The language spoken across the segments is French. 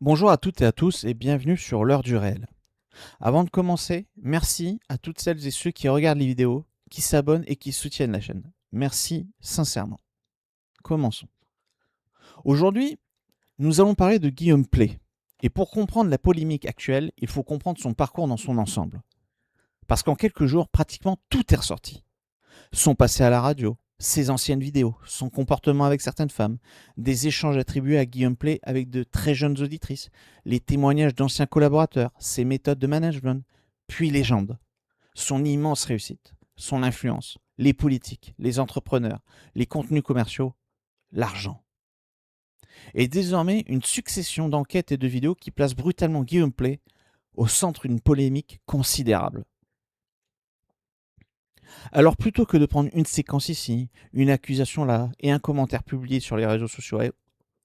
Bonjour à toutes et à tous et bienvenue sur l'heure du réel. Avant de commencer, merci à toutes celles et ceux qui regardent les vidéos, qui s'abonnent et qui soutiennent la chaîne. Merci sincèrement. Commençons. Aujourd'hui, nous allons parler de Guillaume Play. Et pour comprendre la polémique actuelle, il faut comprendre son parcours dans son ensemble. Parce qu'en quelques jours, pratiquement tout est ressorti. Son passé à la radio, ses anciennes vidéos, son comportement avec certaines femmes, des échanges attribués à Guillaume Play avec de très jeunes auditrices, les témoignages d'anciens collaborateurs, ses méthodes de management, puis légende, son immense réussite, son influence, les politiques, les entrepreneurs, les contenus commerciaux, l'argent. Et désormais une succession d'enquêtes et de vidéos qui placent brutalement Guillaume Play au centre d'une polémique considérable. Alors plutôt que de prendre une séquence ici, une accusation là et un commentaire publié sur les réseaux sociaux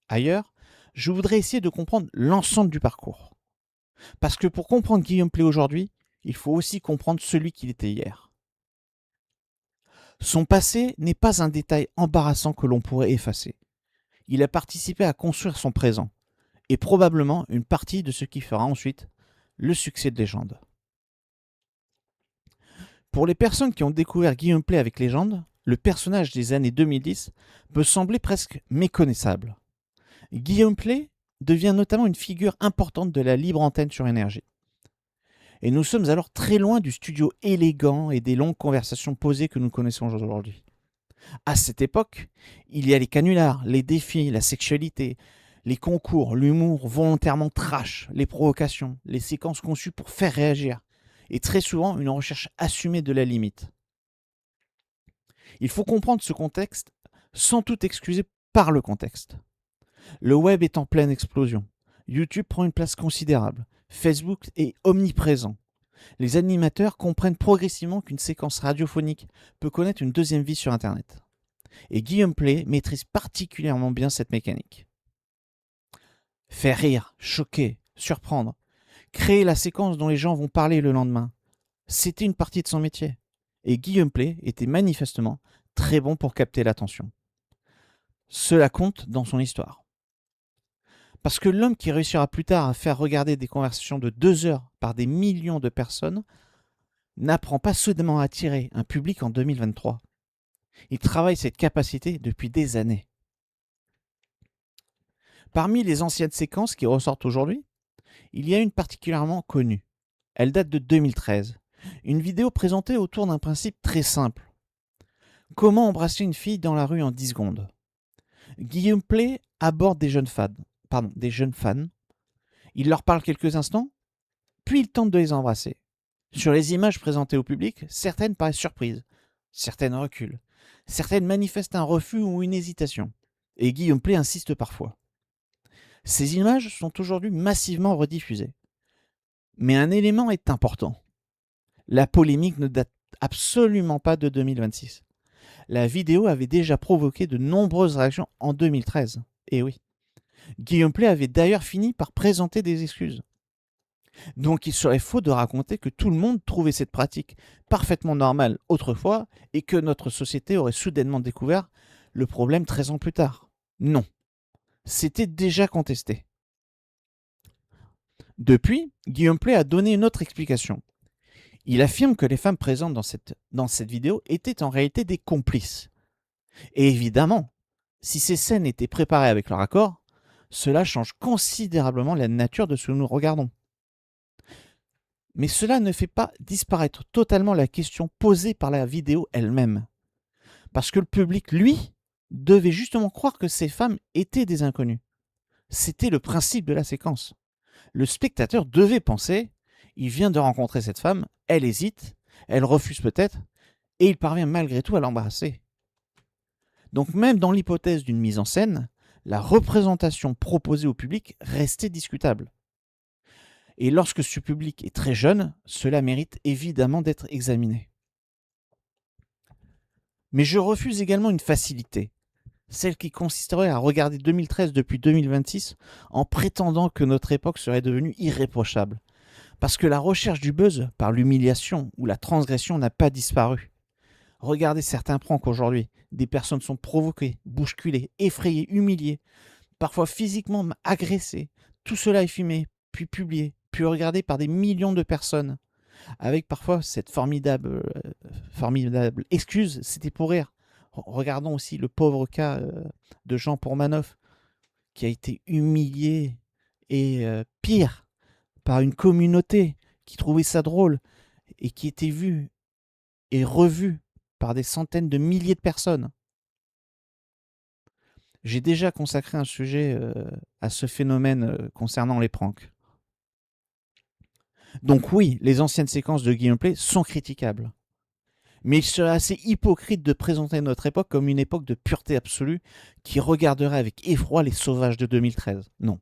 ailleurs, je voudrais essayer de comprendre l'ensemble du parcours. Parce que pour comprendre Guillaume Play aujourd'hui, il faut aussi comprendre celui qu'il était hier. Son passé n'est pas un détail embarrassant que l'on pourrait effacer. Il a participé à construire son présent, et probablement une partie de ce qui fera ensuite le succès de Légende. Pour les personnes qui ont découvert Guillaume Play avec Légende, le personnage des années 2010 peut sembler presque méconnaissable. Guillaume Play devient notamment une figure importante de la libre antenne sur Énergie. Et nous sommes alors très loin du studio élégant et des longues conversations posées que nous connaissons aujourd'hui. À cette époque, il y a les canulars, les défis, la sexualité, les concours, l'humour volontairement trash, les provocations, les séquences conçues pour faire réagir, et très souvent une recherche assumée de la limite. Il faut comprendre ce contexte sans tout excuser par le contexte. Le web est en pleine explosion. YouTube prend une place considérable. Facebook est omniprésent. Les animateurs comprennent progressivement qu'une séquence radiophonique peut connaître une deuxième vie sur Internet. Et Guillaume Play maîtrise particulièrement bien cette mécanique. Faire rire, choquer, surprendre, créer la séquence dont les gens vont parler le lendemain, c'était une partie de son métier. Et Guillaume Play était manifestement très bon pour capter l'attention. Cela compte dans son histoire. Parce que l'homme qui réussira plus tard à faire regarder des conversations de 2 heures par des millions de personnes n'apprend pas soudainement à attirer un public en 2023. Il travaille cette capacité depuis des années. Parmi les anciennes séquences qui ressortent aujourd'hui, il y a une particulièrement connue. Elle date de 2013. Une vidéo présentée autour d'un principe très simple. Comment embrasser une fille dans la rue en 10 secondes. Guillaume Play aborde des jeunes fans. Il leur parle quelques instants, puis il tente de les embrasser. Sur les images présentées au public, certaines paraissent surprises, certaines reculent, certaines manifestent un refus ou une hésitation, et Guillaume Play insiste parfois. Ces images sont aujourd'hui massivement rediffusées. Mais un élément est important. La polémique ne date absolument pas de 2026. La vidéo avait déjà provoqué de nombreuses réactions en 2013. Et oui. Guillaume Play avait d'ailleurs fini par présenter des excuses. Donc il serait faux de raconter que tout le monde trouvait cette pratique parfaitement normale autrefois et que notre société aurait soudainement découvert le problème 13 ans plus tard. Non. C'était déjà contesté. Depuis, Guillaume Play a donné une autre explication. Il affirme que les femmes présentes dans cette vidéo étaient en réalité des complices. Et évidemment, si ces scènes étaient préparées avec leur accord, cela change considérablement la nature de ce que nous regardons. Mais cela ne fait pas disparaître totalement la question posée par la vidéo elle-même. Parce que le public, lui, devait justement croire que ces femmes étaient des inconnues. C'était le principe de la séquence. Le spectateur devait penser, il vient de rencontrer cette femme, elle hésite, elle refuse peut-être, et il parvient malgré tout à l'embrasser. Donc même dans l'hypothèse d'une mise en scène, la représentation proposée au public restait discutable. Et lorsque ce public est très jeune, cela mérite évidemment d'être examiné. Mais je refuse également une facilité, celle qui consisterait à regarder 2013 depuis 2026 en prétendant que notre époque serait devenue irréprochable. Parce que la recherche du buzz par l'humiliation ou la transgression n'a pas disparu. Regardez certains pranks aujourd'hui. Des personnes sont provoquées, bousculées, effrayées, humiliées, parfois physiquement agressées, Tout cela est filmé, puis publié, puis regardé par des millions de personnes, avec parfois cette formidable excuse, c'était pour rire. Regardons aussi le pauvre cas de Jean Pourmanoff, qui a été humilié et pire, par une communauté qui trouvait ça drôle et qui était vue et revue par des centaines de milliers de personnes. J'ai déjà consacré un sujet à ce phénomène concernant les pranks. Donc oui, les anciennes séquences de gameplay sont critiquables. Mais il serait assez hypocrite de présenter notre époque comme une époque de pureté absolue qui regarderait avec effroi les sauvages de 2013. Non.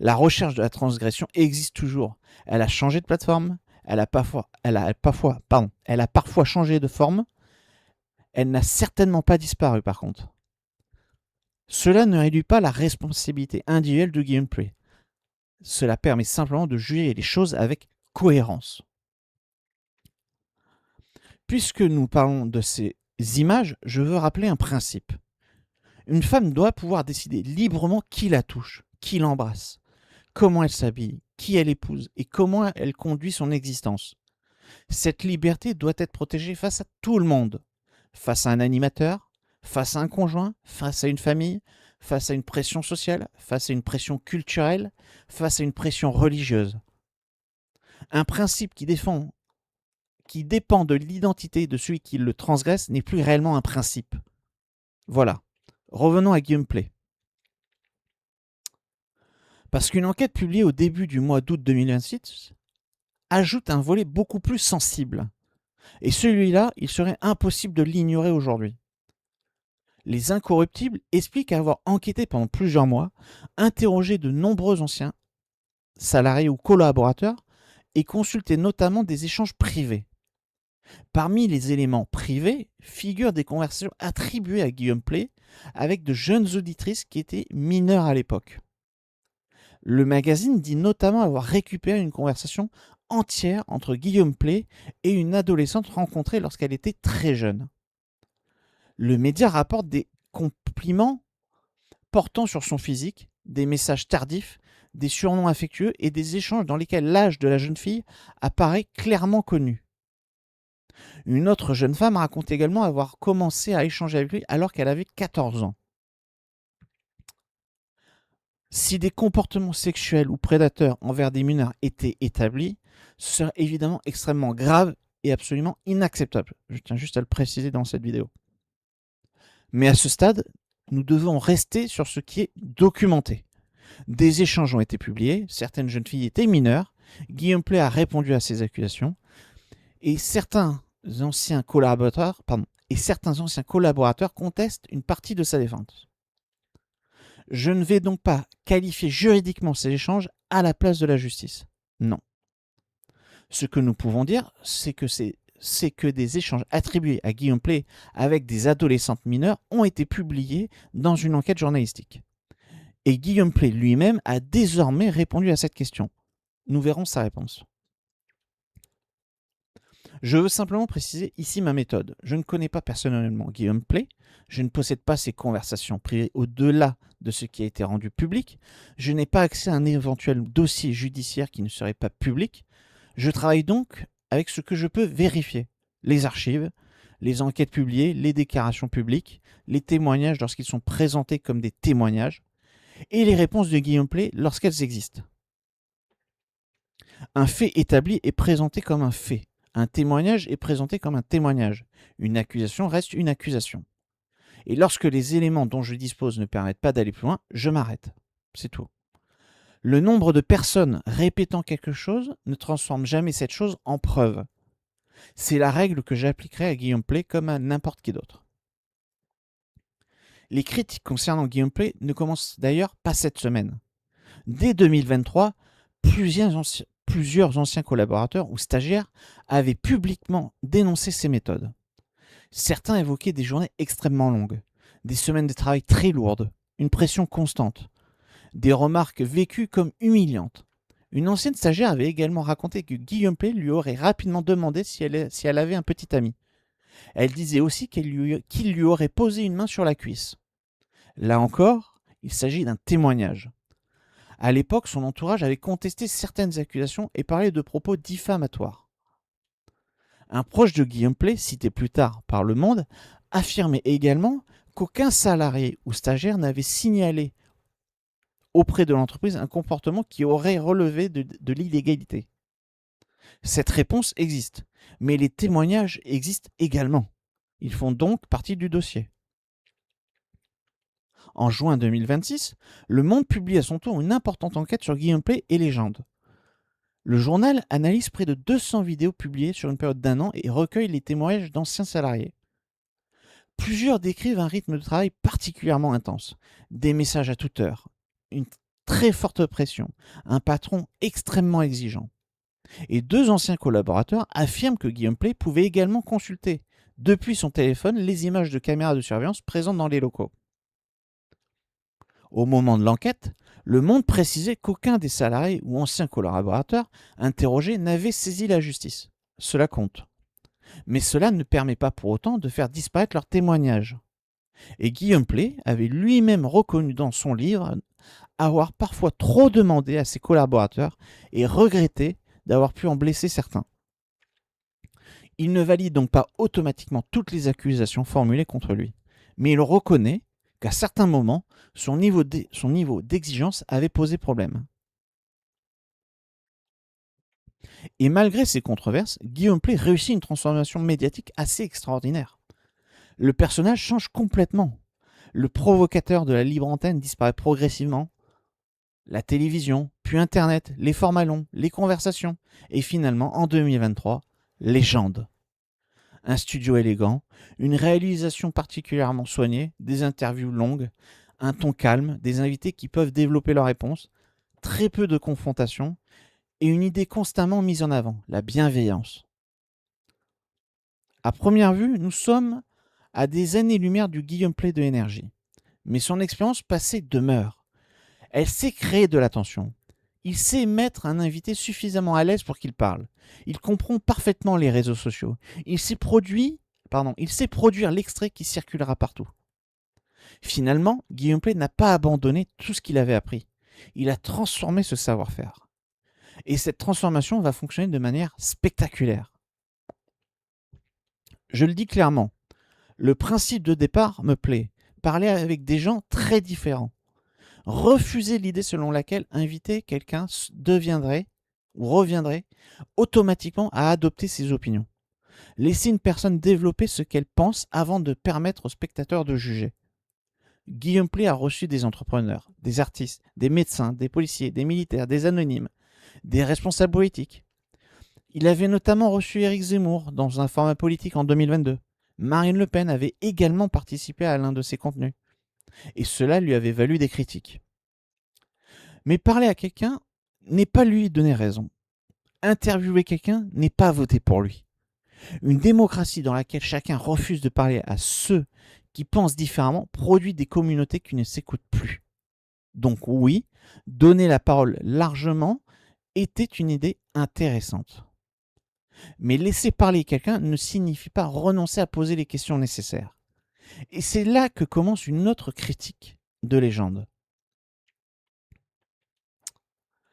La recherche de la transgression existe toujours. Elle a changé de plateforme, elle a parfois changé de forme. Elle n'a certainement pas disparu par contre. Cela ne réduit pas la responsabilité individuelle du gameplay. Cela permet simplement de juger les choses avec cohérence. Puisque nous parlons de ces images, je veux rappeler un principe. Une femme doit pouvoir décider librement qui la touche, qui l'embrasse, comment elle s'habille, qui elle épouse et comment elle conduit son existence. Cette liberté doit être protégée face à tout le monde, face à un animateur, face à un conjoint, face à une famille, face à une pression sociale, face à une pression culturelle, face à une pression religieuse. Un principe qui dépend de l'identité de celui qui le transgresse n'est plus réellement un principe. Voilà. Revenons à gameplay. Parce qu'une enquête publiée au début du mois d'août 2026 ajoute un volet beaucoup plus sensible. Et celui-là, il serait impossible de l'ignorer aujourd'hui. Les Incorruptibles expliquent avoir enquêté pendant plusieurs mois, interrogé de nombreux anciens salariés ou collaborateurs et consulté notamment des échanges privés. Parmi les éléments privés figurent des conversations attribuées à Guillaume Play avec de jeunes auditrices qui étaient mineures à l'époque. Le magazine dit notamment avoir récupéré une conversation entière entre Guillaume Play et une adolescente rencontrée lorsqu'elle était très jeune. Le média rapporte des compliments portant sur son physique, des messages tardifs, des surnoms affectueux et des échanges dans lesquels l'âge de la jeune fille apparaît clairement connu. Une autre jeune femme raconte également avoir commencé à échanger avec lui alors qu'elle avait 14 ans. Si des comportements sexuels ou prédateurs envers des mineurs étaient établis, ce serait évidemment extrêmement grave et absolument inacceptable. Je tiens juste à le préciser dans cette vidéo. Mais à ce stade, nous devons rester sur ce qui est documenté. Des échanges ont été publiés, certaines jeunes filles étaient mineures, Guillaume Play a répondu à ces accusations, et certains anciens collaborateurs contestent une partie de sa défense. Je ne vais donc pas qualifier juridiquement ces échanges à la place de la justice. Non. Ce que nous pouvons dire, c'est que des échanges attribués à Guillaume Play avec des adolescentes mineures ont été publiés dans une enquête journalistique. Et Guillaume Play lui-même a désormais répondu à cette question. Nous verrons sa réponse. Je veux simplement préciser ici ma méthode. Je ne connais pas personnellement Guillaume Play, je ne possède pas ses conversations privées au-delà de ce qui a été rendu public, je n'ai pas accès à un éventuel dossier judiciaire qui ne serait pas public, je travaille donc avec ce que je peux vérifier. Les archives, les enquêtes publiées, les déclarations publiques, les témoignages lorsqu'ils sont présentés comme des témoignages, et les réponses de Guillaume Play lorsqu'elles existent. Un fait établi est présenté comme un fait. Un témoignage est présenté comme un témoignage. Une accusation reste une accusation. Et lorsque les éléments dont je dispose ne permettent pas d'aller plus loin, je m'arrête. C'est tout. Le nombre de personnes répétant quelque chose ne transforme jamais cette chose en preuve. C'est la règle que j'appliquerai à Guillaume Play comme à n'importe qui d'autre. Les critiques concernant Guillaume Play ne commencent d'ailleurs pas cette semaine. Dès 2023, plusieurs anciens collaborateurs ou stagiaires avaient publiquement dénoncé ces méthodes. Certains évoquaient des journées extrêmement longues, des semaines de travail très lourdes, une pression constante, des remarques vécues comme humiliantes. Une ancienne stagiaire avait également raconté que Guillaume Play lui aurait rapidement demandé si elle avait un petit ami. Elle disait aussi qu'il lui aurait posé une main sur la cuisse. Là encore, il s'agit d'un témoignage. À l'époque, son entourage avait contesté certaines accusations et parlait de propos diffamatoires. Un proche de Guillaume Play, cité plus tard par Le Monde, affirmait également qu'aucun salarié ou stagiaire n'avait signalé auprès de l'entreprise un comportement qui aurait relevé de l'illégalité. Cette réponse existe, mais les témoignages existent également. Ils font donc partie du dossier. En juin 2026, Le Monde publie à son tour une importante enquête sur Guillaume Play et Légende. Le journal analyse près de 200 vidéos publiées sur une période d'1 an et recueille les témoignages d'anciens salariés. Plusieurs décrivent un rythme de travail particulièrement intense, des messages à toute heure, une très forte pression, un patron extrêmement exigeant. Et 2 anciens collaborateurs affirment que Guillaume Play pouvait également consulter, depuis son téléphone, les images de caméras de surveillance présentes dans les locaux. Au moment de l'enquête, Le Monde précisait qu'aucun des salariés ou anciens collaborateurs interrogés n'avait saisi la justice. Cela compte. Mais cela ne permet pas pour autant de faire disparaître leurs témoignages. Et Guillaume Play avait lui-même reconnu dans son livre avoir parfois trop demandé à ses collaborateurs et regretté d'avoir pu en blesser certains. Il ne valide donc pas automatiquement toutes les accusations formulées contre lui, mais il reconnaît qu'à certains moments, son niveau d'exigence avait posé problème. Et malgré ces controverses, Guillaume Play réussit une transformation médiatique assez extraordinaire. Le personnage change complètement. Le provocateur de la libre antenne disparaît progressivement. La télévision, puis Internet, les formats longs, les conversations, et finalement, en 2023, Légende. Un studio élégant, une réalisation particulièrement soignée, des interviews longues, un ton calme, des invités qui peuvent développer leurs réponses, très peu de confrontation, et une idée constamment mise en avant, la bienveillance. À première vue, nous sommes à des années-lumière du Guillaume Play de Énergie. Mais son expérience passée demeure. Elle sait créer de l'attention. Il sait mettre un invité suffisamment à l'aise pour qu'il parle. Il comprend parfaitement les réseaux sociaux. Il sait produire l'extrait qui circulera partout. Finalement, Guillaume Play n'a pas abandonné tout ce qu'il avait appris. Il a transformé ce savoir-faire. Et cette transformation va fonctionner de manière spectaculaire. Je le dis clairement, le principe de départ me plaît. Parler avec des gens très différents. Refuser l'idée selon laquelle inviter quelqu'un deviendrait ou reviendrait automatiquement à adopter ses opinions. Laisser une personne développer ce qu'elle pense avant de permettre aux spectateurs de juger. Guillaume Play a reçu des entrepreneurs, des artistes, des médecins, des policiers, des militaires, des anonymes, des responsables politiques. Il avait notamment reçu Éric Zemmour dans un format politique en 2022. Marine Le Pen avait également participé à l'un de ses contenus. Et cela lui avait valu des critiques. Mais parler à quelqu'un n'est pas lui donner raison. Interviewer quelqu'un n'est pas voter pour lui. Une démocratie dans laquelle chacun refuse de parler à ceux qui pensent différemment produit des communautés qui ne s'écoutent plus. Donc oui, donner la parole largement était une idée intéressante. Mais laisser parler quelqu'un ne signifie pas renoncer à poser les questions nécessaires. Et c'est là que commence une autre critique de Légende.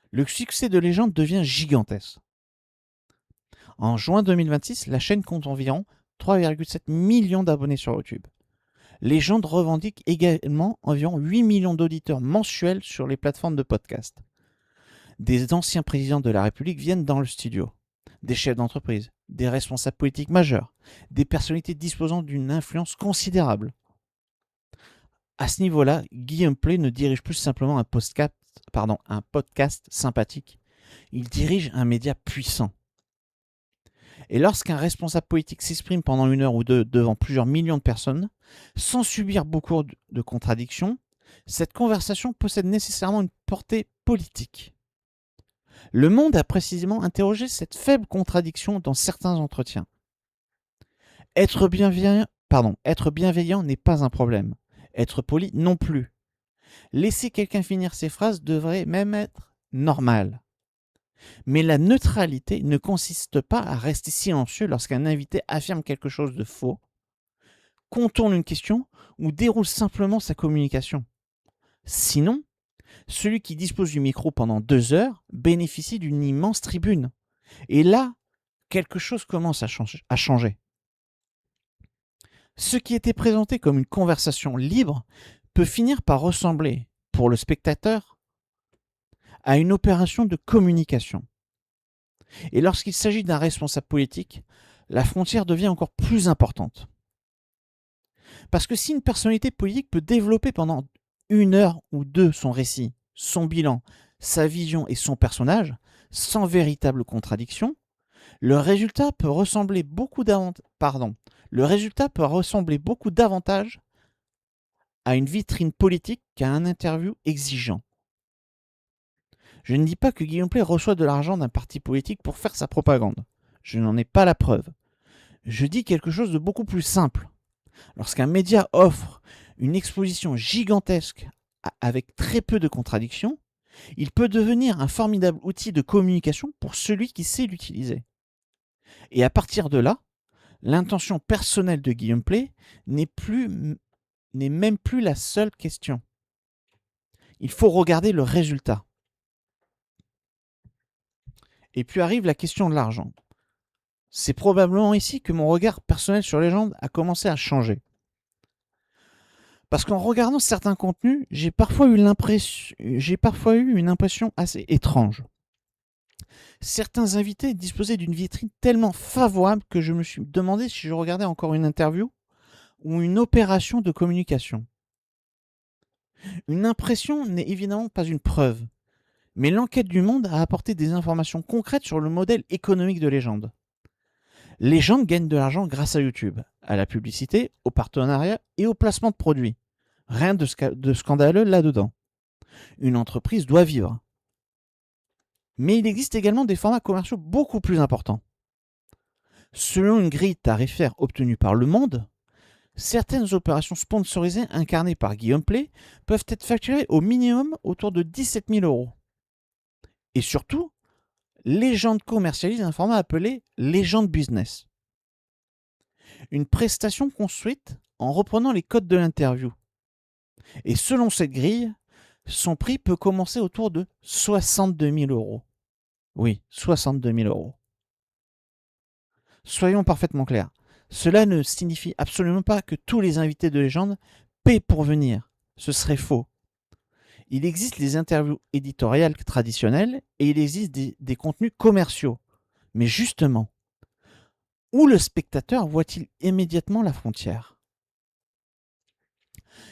Le succès de Légende devient gigantesque. En juin 2026, la chaîne compte environ 3,7 millions d'abonnés sur YouTube. Légende revendique également environ 8 millions d'auditeurs mensuels sur les plateformes de podcast. Des anciens présidents de la République viennent dans le studio. Des chefs d'entreprise, des responsables politiques majeurs, des personnalités disposant d'une influence considérable. À ce niveau-là, Guillaume Play ne dirige plus simplement un podcast sympathique. Il dirige un média puissant. Et lorsqu'un responsable politique s'exprime pendant 1 heure ou 2 devant plusieurs millions de personnes, sans subir beaucoup de contradictions, cette conversation possède nécessairement une portée politique. Le Monde a précisément interrogé cette faible contradiction dans certains entretiens. Être bienveillant n'est pas un problème. Être poli non plus. Laisser quelqu'un finir ses phrases devrait même être normal. Mais la neutralité ne consiste pas à rester silencieux lorsqu'un invité affirme quelque chose de faux, contourne une question ou déroule simplement sa communication. Sinon, Celui qui dispose du micro pendant 2 heures bénéficie d'une immense tribune. Et là, quelque chose commence à changer. Ce qui était présenté comme une conversation libre peut finir par ressembler, pour le spectateur, à une opération de communication. Et lorsqu'il s'agit d'un responsable politique, la frontière devient encore plus importante. Parce que si une personnalité politique peut développer pendant 1 heure ou 2 son récit, son bilan, sa vision et son personnage, sans véritable contradiction, le résultat peut ressembler beaucoup davantage à une vitrine politique qu'à un interview exigeant. Je ne dis pas que Guillaume Play reçoit de l'argent d'un parti politique pour faire sa propagande. Je n'en ai pas la preuve. Je dis quelque chose de beaucoup plus simple. Lorsqu'un média offre une exposition gigantesque avec très peu de contradictions, il peut devenir un formidable outil de communication pour celui qui sait l'utiliser. Et à partir de là, l'intention personnelle de Guillaume Play n'est même plus la seule question. Il faut regarder le résultat. Et puis arrive la question de l'argent. C'est probablement ici que mon regard personnel sur Légende a commencé à changer. Parce qu'en regardant certains contenus, j'ai parfois eu une impression assez étrange. Certains invités disposaient d'une vitrine tellement favorable que je me suis demandé si je regardais encore une interview ou une opération de communication. Une impression n'est évidemment pas une preuve, mais l'enquête du Monde a apporté des informations concrètes sur le modèle économique de Légende. Légende gagne de l'argent grâce à YouTube, à la publicité, au partenariat et au placement de produits. Rien de scandaleux là-dedans. Une entreprise doit vivre. Mais il existe également des formats commerciaux beaucoup plus importants. Selon une grille tarifaire obtenue par Le Monde, certaines opérations sponsorisées incarnées par Guillaume Play peuvent être facturées au minimum autour de 17 000 €. Et surtout, Légende commercialise un format appelé Légende Business. Une prestation construite en reprenant les codes de l'interview. Et selon cette grille, son prix peut commencer autour de 62 000 €. Oui, 62 000 €. Soyons parfaitement clairs. Cela ne signifie absolument pas que tous les invités de Légende paient pour venir. Ce serait faux. Il existe les interviews éditoriales traditionnelles et il existe des contenus commerciaux. Mais justement, où le spectateur voit-il immédiatement la frontière ?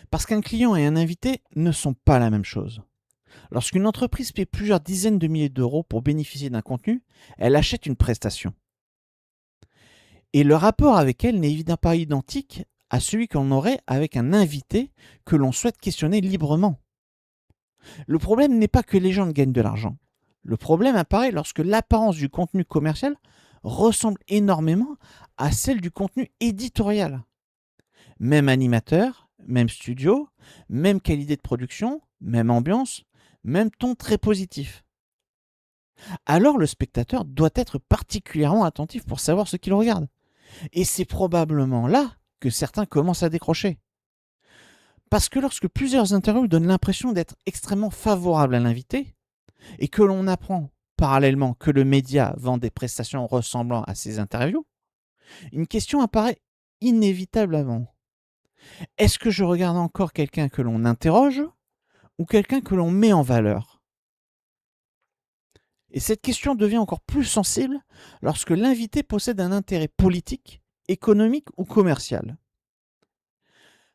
Parce qu'un client et un invité ne sont pas la même chose. Lorsqu'une entreprise paie plusieurs dizaines de milliers d'euros pour bénéficier d'un contenu, elle achète une prestation. Et le rapport avec elle n'est évidemment pas identique à celui qu'on aurait avec un invité que l'on souhaite questionner librement. Le problème n'est pas que les gens gagnent de l'argent. Le problème apparaît lorsque l'apparence du contenu commercial ressemble énormément à celle du contenu éditorial. Même animateur, même studio, même qualité de production, même ambiance, même ton très positif. Alors le spectateur doit être particulièrement attentif pour savoir ce qu'il regarde. Et c'est probablement là que certains commencent à décrocher. Parce que lorsque plusieurs interviews donnent l'impression d'être extrêmement favorables à l'invité, et que l'on apprend parallèlement que le média vend des prestations ressemblant à ces interviews, une question apparaît inévitablement. Est-ce que je regarde encore quelqu'un que l'on interroge ou quelqu'un que l'on met en valeur ? Et cette question devient encore plus sensible lorsque l'invité possède un intérêt politique, économique ou commercial.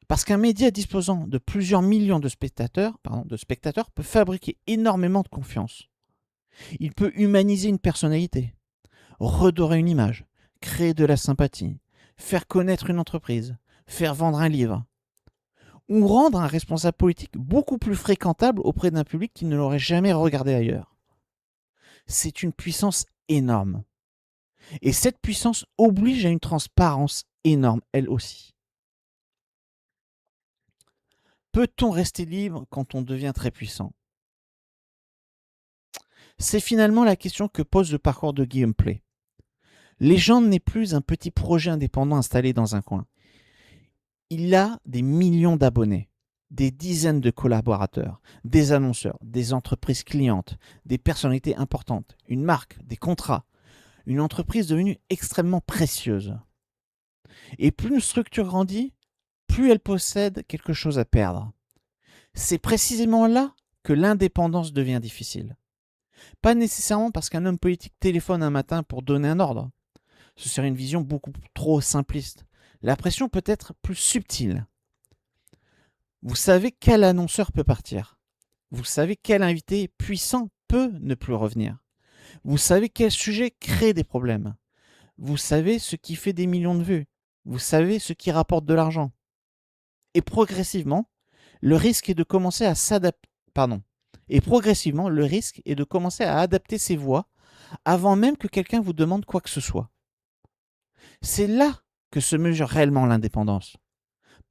Parce qu'un média disposant de plusieurs millions de spectateurs peut fabriquer énormément de confiance. Il peut humaniser une personnalité, redorer une image, créer de la sympathie, faire connaître une entreprise, faire vendre un livre, ou rendre un responsable politique beaucoup plus fréquentable auprès d'un public qui ne l'aurait jamais regardé ailleurs. C'est une puissance énorme. Et cette puissance oblige à une transparence énorme, elle aussi. Peut-on rester libre quand on devient très puissant ? C'est finalement la question que pose le parcours de Guillaume Play. Légende n'est plus un petit projet indépendant installé dans un coin. Il a des millions d'abonnés. Des dizaines de collaborateurs, des annonceurs, des entreprises clientes, des personnalités importantes, une marque, des contrats, une entreprise devenue extrêmement précieuse. Et plus une structure grandit, plus elle possède quelque chose à perdre. C'est précisément là que l'indépendance devient difficile. Pas nécessairement parce qu'un homme politique téléphone un matin pour donner un ordre. Ce serait une vision beaucoup trop simpliste. La pression peut être plus subtile. Vous savez quel annonceur peut partir. Vous savez quel invité puissant peut ne plus revenir. Vous savez quel sujet crée des problèmes. Vous savez ce qui fait des millions de vues. Vous savez ce qui rapporte de l'argent. Et progressivement, le risque est de commencer à s'adapter. Et progressivement, le risque est de commencer à adapter ses voix avant même que quelqu'un vous demande quoi que ce soit. C'est là que se mesure réellement l'indépendance.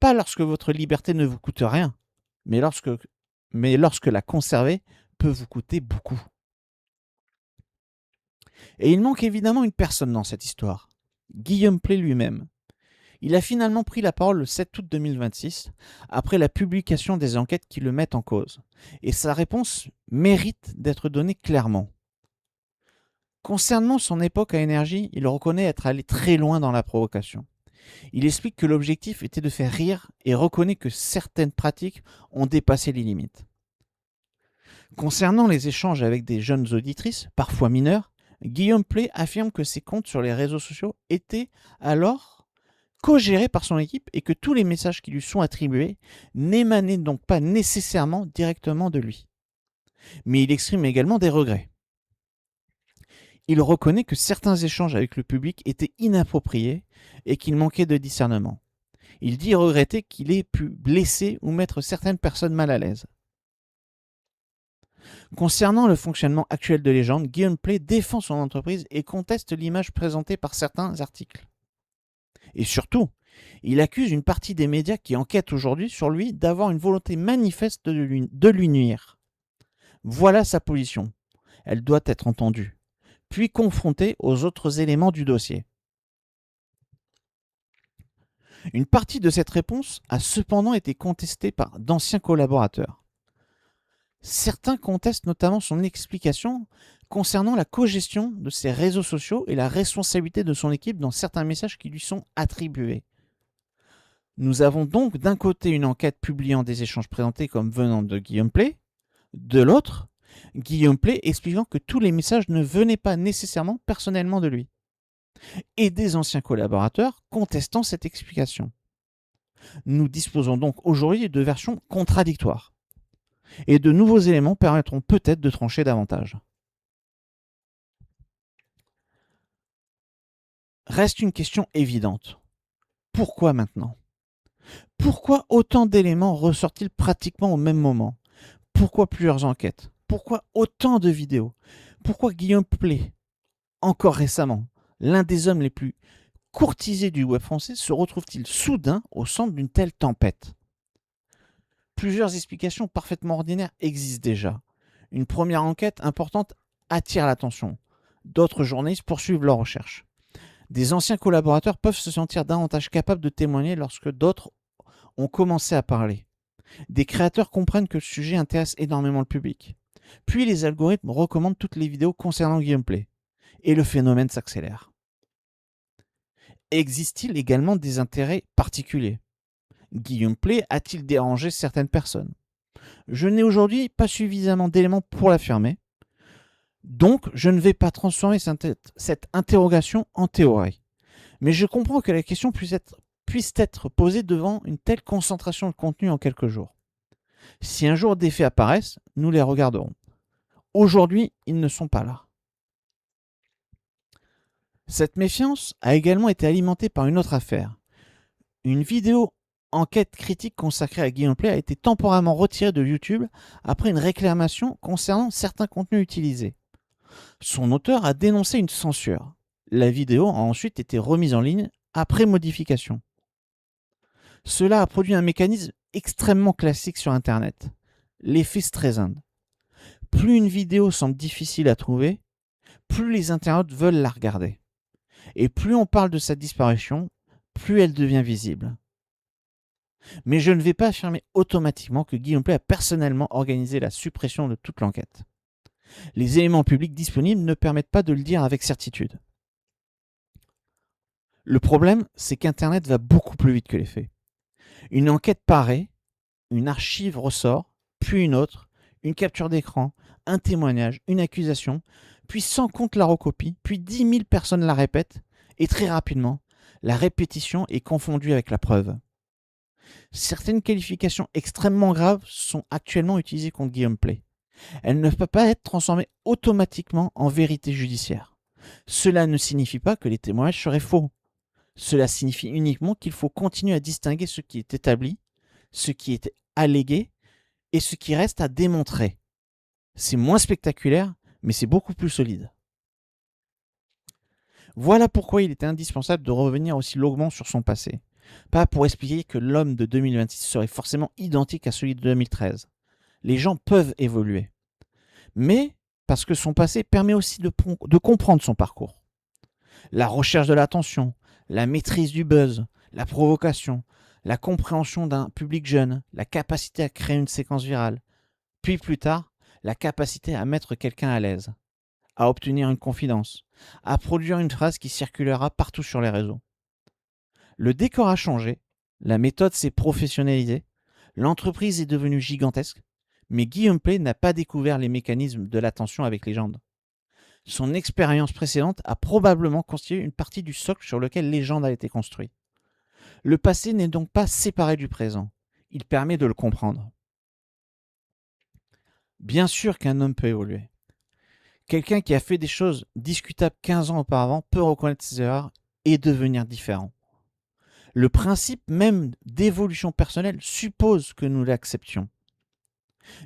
Pas lorsque votre liberté ne vous coûte rien, mais lorsque la conserver peut vous coûter beaucoup. Et il manque évidemment une personne dans cette histoire, Guillaume Pley lui-même. Il a finalement pris la parole le 7 août 2026, après la publication des enquêtes qui le mettent en cause. Et sa réponse mérite d'être donnée clairement. Concernant son époque à Énergie, il reconnaît être allé très loin dans la provocation. Il explique que l'objectif était de faire rire et reconnaît que certaines pratiques ont dépassé les limites. Concernant les échanges avec des jeunes auditrices, parfois mineures, Guillaume Pley affirme que ses comptes sur les réseaux sociaux étaient alors co-gérés par son équipe et que tous les messages qui lui sont attribués n'émanaient donc pas nécessairement directement de lui. Mais il exprime également des regrets. Il reconnaît que certains échanges avec le public étaient inappropriés et qu'il manquait de discernement. Il dit regretter qu'il ait pu blesser ou mettre certaines personnes mal à l'aise. Concernant le fonctionnement actuel de Légende, Guillaume Pley défend son entreprise et conteste l'image présentée par certains articles. Et surtout, il accuse une partie des médias qui enquêtent aujourd'hui sur lui d'avoir une volonté manifeste de lui nuire. Voilà sa position. Elle doit être entendue, puis confrontée aux autres éléments du dossier. Une partie de cette réponse a cependant été contestée par d'anciens collaborateurs. Certains contestent notamment son explication concernant la cogestion de ses réseaux sociaux et la responsabilité de son équipe dans certains messages qui lui sont attribués. Nous avons donc d'un côté une enquête publiant des échanges présentés comme venant de Guillaume Pley, de l'autre, Guillaume Pley expliquant que tous les messages ne venaient pas nécessairement personnellement de lui, et des anciens collaborateurs contestant cette explication. Nous disposons donc aujourd'hui de versions contradictoires. Et de nouveaux éléments permettront peut-être de trancher davantage. Reste une question évidente. Pourquoi maintenant? Pourquoi autant d'éléments ressortent-ils pratiquement au même moment? Pourquoi plusieurs enquêtes? Pourquoi autant de vidéos? Pourquoi Guillaume Pley, encore récemment, l'un des hommes les plus courtisés du web français, se retrouve-t-il soudain au centre d'une telle tempête? Plusieurs explications parfaitement ordinaires existent déjà. Une première enquête importante attire l'attention. D'autres journalistes poursuivent leurs recherches. Des anciens collaborateurs peuvent se sentir davantage capables de témoigner lorsque d'autres ont commencé à parler. Des créateurs comprennent que le sujet intéresse énormément le public. Puis les algorithmes recommandent toutes les vidéos concernant Guillaume Pley. Et le phénomène s'accélère. Existe-t-il également des intérêts particuliers? Guillaume Pley a-t-il dérangé certaines personnes? Je n'ai aujourd'hui pas suffisamment d'éléments pour l'affirmer, donc je ne vais pas transformer cette interrogation en théorie. Mais je comprends que la question puisse être posée devant une telle concentration de contenu en quelques jours. Si un jour des faits apparaissent, nous les regarderons. Aujourd'hui, ils ne sont pas là. Cette méfiance a également été alimentée par une autre affaire. Une vidéo enquête critique consacrée à Guillaume Pley a été temporairement retirée de YouTube après une réclamation concernant certains contenus utilisés. Son auteur a dénoncé une censure. La vidéo a ensuite été remise en ligne après modification. Cela a produit un mécanisme extrêmement classique sur Internet, l'effet Streisand. Plus une vidéo semble difficile à trouver, plus les internautes veulent la regarder. Et plus on parle de sa disparition, plus elle devient visible. Mais je ne vais pas affirmer automatiquement que Guillaume Play a personnellement organisé la suppression de toute l'enquête. Les éléments publics disponibles ne permettent pas de le dire avec certitude. Le problème, c'est qu'Internet va beaucoup plus vite que les faits. Une enquête paraît, une archive ressort, puis une autre, une capture d'écran, un témoignage, une accusation, puis sans compte la recopie, puis 10 000 personnes la répètent, et très rapidement, la répétition est confondue avec la preuve. Certaines qualifications extrêmement graves sont actuellement utilisées contre Guillaume Play. Elles ne peuvent pas être transformées automatiquement en vérité judiciaire. Cela ne signifie pas que les témoignages seraient faux. Cela signifie uniquement qu'il faut continuer à distinguer ce qui est établi, ce qui est allégué et ce qui reste à démontrer. C'est moins spectaculaire, mais c'est beaucoup plus solide. Voilà pourquoi il était indispensable de revenir aussi longuement sur son passé. Pas pour expliquer que l'homme de 2026 serait forcément identique à celui de 2013. Les gens peuvent évoluer. Mais parce que son passé permet aussi de comprendre son parcours. La recherche de l'attention, la maîtrise du buzz, la provocation, la compréhension d'un public jeune, la capacité à créer une séquence virale, puis plus tard, la capacité à mettre quelqu'un à l'aise, à obtenir une confidence, à produire une phrase qui circulera partout sur les réseaux. Le décor a changé, la méthode s'est professionnalisée, l'entreprise est devenue gigantesque, mais Guillaume Play n'a pas découvert les mécanismes de l'attention avec Légende. Son expérience précédente a probablement constitué une partie du socle sur lequel Légende a été construit. Le passé n'est donc pas séparé du présent, il permet de le comprendre. Bien sûr qu'un homme peut évoluer. Quelqu'un qui a fait des choses discutables 15 ans auparavant peut reconnaître ses erreurs et devenir différent. Le principe même d'évolution personnelle suppose que nous l'acceptions.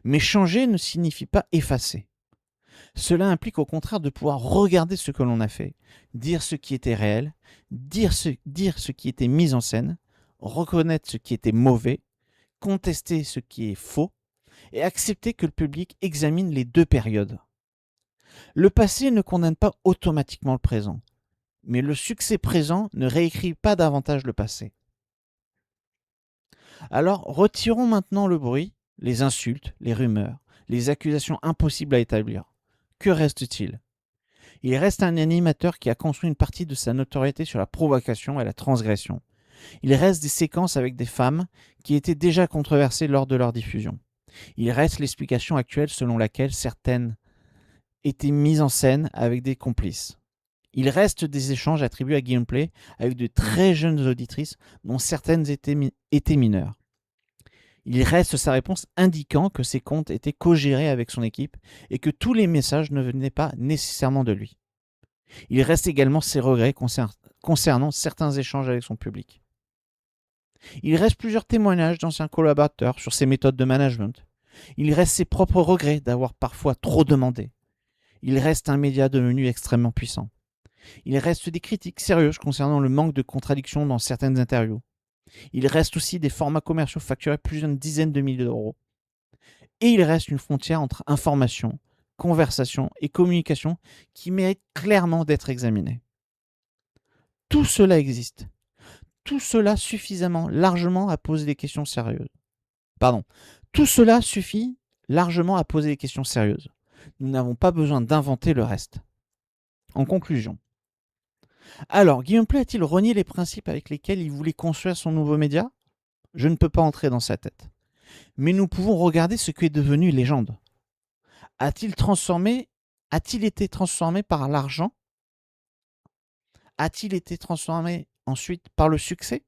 Mais changer ne signifie pas effacer. Cela implique au contraire de pouvoir regarder ce que l'on a fait, dire ce qui était réel, dire ce qui était mis en scène, reconnaître ce qui était mauvais, contester ce qui est faux, et accepter que le public examine les deux périodes. Le passé ne condamne pas automatiquement le présent, mais le succès présent ne réécrit pas davantage le passé. Alors retirons maintenant le bruit, les insultes, les rumeurs, les accusations impossibles à établir. Que reste-t-il ? Il reste un animateur qui a construit une partie de sa notoriété sur la provocation et la transgression. Il reste des séquences avec des femmes qui étaient déjà controversées lors de leur diffusion. Il reste l'explication actuelle selon laquelle certaines étaient mises en scène avec des complices. Il reste des échanges attribués à Guillaume Play avec de très jeunes auditrices dont certaines étaient mineures. Il reste sa réponse indiquant que ses comptes étaient co-gérés avec son équipe et que tous les messages ne venaient pas nécessairement de lui. Il reste également ses regrets concernant certains échanges avec son public. Il reste plusieurs témoignages d'anciens collaborateurs sur ses méthodes de management. Il reste ses propres regrets d'avoir parfois trop demandé. Il reste un média devenu extrêmement puissant. Il reste des critiques sérieuses concernant le manque de contradiction dans certaines interviews. Il reste aussi des formats commerciaux facturés plusieurs dizaines de milliers d'euros. Et il reste une frontière entre information, conversation et communication qui mérite clairement d'être examinée. Tout cela existe. Tout cela suffisamment largement à poser des questions sérieuses. Tout cela suffit largement à poser des questions sérieuses. Nous n'avons pas besoin d'inventer le reste. En conclusion. Alors, Guillaume Play a-t-il renié les principes avec lesquels il voulait construire son nouveau média ? Je ne peux pas entrer dans sa tête. Mais nous pouvons regarder ce qu'est devenu Légende. A-t-il été transformé par l'argent ? A-t-il été transformé ensuite par le succès ?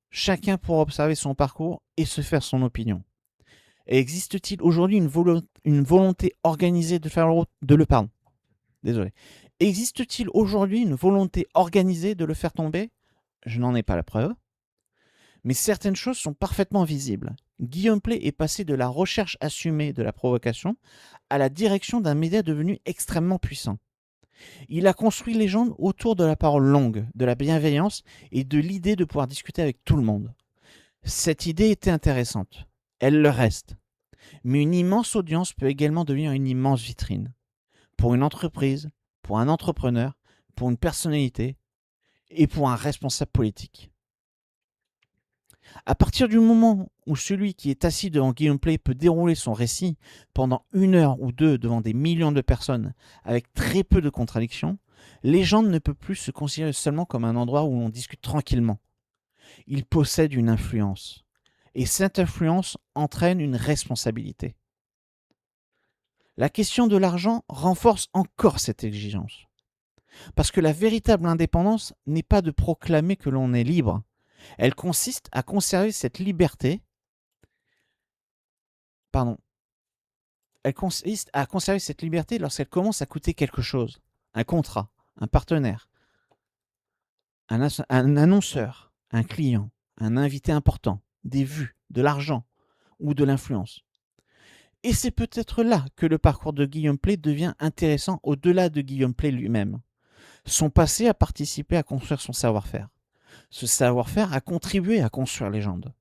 Chacun pourra observer son parcours et se faire son opinion. Et existe-t-il aujourd'hui une volonté organisée Existe-t-il aujourd'hui une volonté organisée de le faire tomber ? Je n'en ai pas la preuve. Mais certaines choses sont parfaitement visibles. Guillaume Play est passé de la recherche assumée de la provocation à la direction d'un média devenu extrêmement puissant. Il a construit Légende autour de la parole longue, de la bienveillance et de l'idée de pouvoir discuter avec tout le monde. Cette idée était intéressante. Elle le reste. Mais une immense audience peut également devenir une immense vitrine. Pour une entreprise, pour un entrepreneur, pour une personnalité et pour un responsable politique. À partir du moment où celui qui est assis devant Guillaume Play peut dérouler son récit pendant 1 heure ou 2 devant des millions de personnes avec très peu de contradictions, Légende ne peut plus se considérer seulement comme un endroit où l'on discute tranquillement. Il possède une influence. Et cette influence entraîne une responsabilité. La question de l'argent renforce encore cette exigence. Parce que la véritable indépendance n'est pas de proclamer que l'on est libre. Elle consiste à conserver cette liberté. Pardon. Elle consiste à conserver cette liberté lorsqu'elle commence à coûter quelque chose. Un contrat, un partenaire, un annonceur, un client, un invité important, des vues, de l'argent ou de l'influence. Et c'est peut-être là que le parcours de Guillaume Play devient intéressant au-delà de Guillaume Play lui-même. Son passé a participé à construire son savoir-faire. Ce savoir-faire a contribué à construire Légende.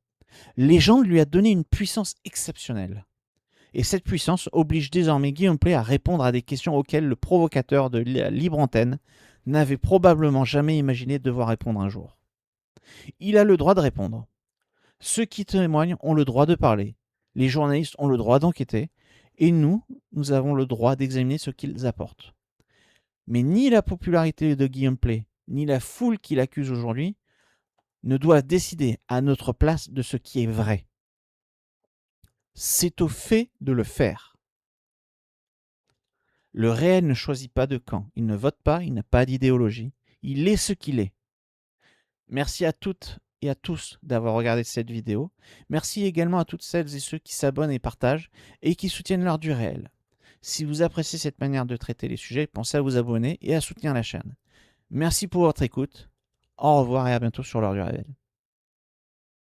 Légende lui a donné une puissance exceptionnelle. Et cette puissance oblige désormais Guillaume Play à répondre à des questions auxquelles le provocateur de la libre antenne n'avait probablement jamais imaginé devoir répondre un jour. Il a le droit de répondre. Ceux qui témoignent ont le droit de parler. Les journalistes ont le droit d'enquêter. Et nous avons le droit d'examiner ce qu'ils apportent. Mais ni la popularité de Guillaume Play, ni la foule qui l'accuse aujourd'hui ne doivent décider à notre place de ce qui est vrai. C'est au fait de le faire. Le réel ne choisit pas de camp. Il ne vote pas, il n'a pas d'idéologie. Il est ce qu'il est. Merci à toutes et à tous d'avoir regardé cette vidéo. Merci également à toutes celles et ceux qui s'abonnent et partagent et qui soutiennent l'art du réel. Si vous appréciez cette manière de traiter les sujets, pensez à vous abonner et à soutenir la chaîne. Merci pour votre écoute. Au revoir et à bientôt sur l'heure du réel.